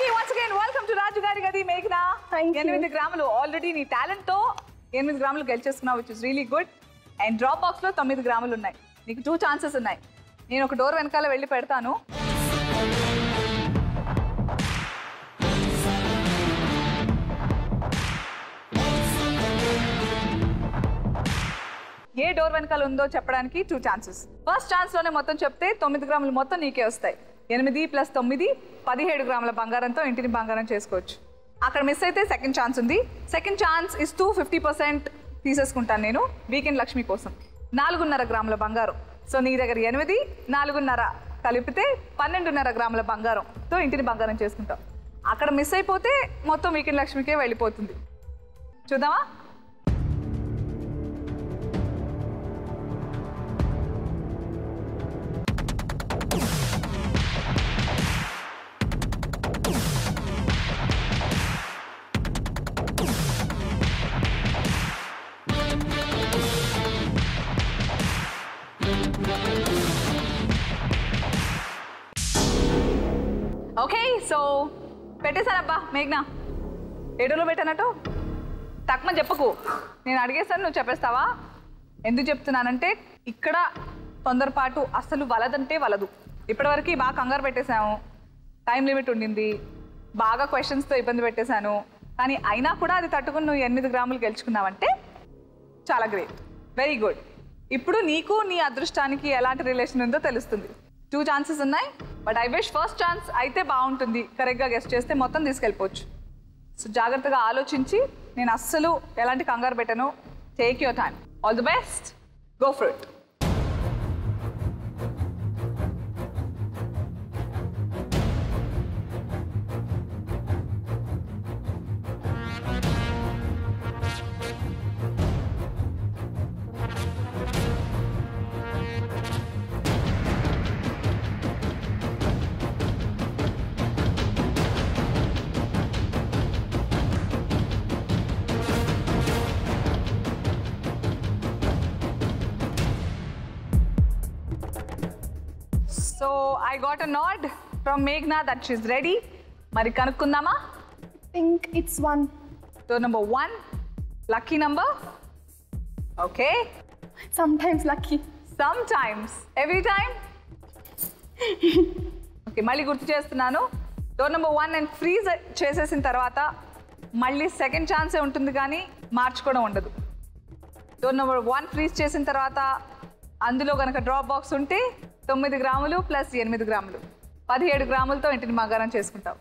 Rajni, once again, welcome to Raju Gari Gadi Meghna. Thank you. 8 గ్రాములు already నీ talent తో 8 గ్రాములు గెలిచేసుకున్నావు, which is really good. And drop box లో 9 గ్రాములు ఉన్నాయి. నీకు 2 ఛాన్సెస్ ఉన్నాయి. నేను ఒక డోర్ వెనకాల వెళ్ళి పెడతాను. ఏ డోర్ వెనకాల ఉందో చెప్పడానికి 2 ఛాన్సెస్. ఫస్ట్ ఛాన్స్ లోనే మొత్తం చెప్తే 9 గ్రాములు మొత్తం నీకే వస్తాయి. 8 + 9 17 గ్రాముల బంగారంతో ఇంటిని బంగారం చేసుకోవచ్చు. అక్కడ మిస్ అయితే సెకండ్ ఛాన్స్ ఉంది. సెకండ్ ఛాన్స్ ఇస్తూ 50% తీసేసుకుంటాను నేను వీకెండ్ లక్ష్మి కోసం. 4.5 గ్రాముల బంగారం. సో నీ దగ్గర 8, 4.5 కలిపితే 12.5 గ్రాముల బంగారంతో ఇంటిని బంగారం చేసుకుంటాం. అక్కడ మిస్ అయిపోతే మొత్తం వీకెండ్ లక్ష్మికే వెళ్ళిపోతుంది. చూద్దామా? Okay, so పెట్టేశానబ్బా మేఘ్నా. ఏడోలో పెట్టానట్టు తక్కువ చెప్పకు. నేను అడిగేసాను, నువ్వు చెప్పేస్తావా? ఎందుకు చెప్తున్నానంటే ఇక్కడ తొందరపాటు అసలు వలదంటే వలదు. ఇప్పటివరకు బాగా కంగారు పెట్టేశాము, టైం లిమిట్ ఉండింది, బాగా క్వశ్చన్స్తో ఇబ్బంది పెట్టేశాను. కానీ అయినా కూడా అది తట్టుకుని నువ్వు 8 గ్రాములు గెలుచుకున్నావంటే చాలా గ్రేట్, వెరీ గుడ్. ఇప్పుడు నీకు నీ అదృష్టానికి ఎలాంటి రిలేషన్ ఉందో తెలుస్తుంది. 2 ఛాన్సెస్ ఉన్నాయి, but I wish first chance అయితే బాగుంటుంది. కరెక్ట్గా గెస్ట్ చేస్తే మొత్తం తీసుకెళ్ళిపోవచ్చు. సో జాగ్రత్తగా ఆలోచించి, నేను అస్సలు ఎలాంటి కంగారు పెట్టాను. Take your time. All the best, go for it. So I got a nod from Meghna that she's ready. Mari kanukundama? I think it's 1. Door number 1, lucky number. Okay. Sometimes lucky. Sometimes. Every time? Okay, మళ్ళీ గుర్తు చేస్తున్నాను. Door number 1 నేను freeze చేసేసిన తర్వాత మళ్ళీ second ఛాన్సే ఉంటుంది, కానీ మార్చుకోవడం ఉండదు. డోర్ నెంబర్ 1 ఫ్రీజ్ చేసిన తర్వాత అందులో కనుక డ్రాప్ బాక్స్ ఉంటే 9 గ్రాములు + 8 గ్రాములు 17 గ్రాములతో ఇంటిని బంగారం చేసుకుంటావు.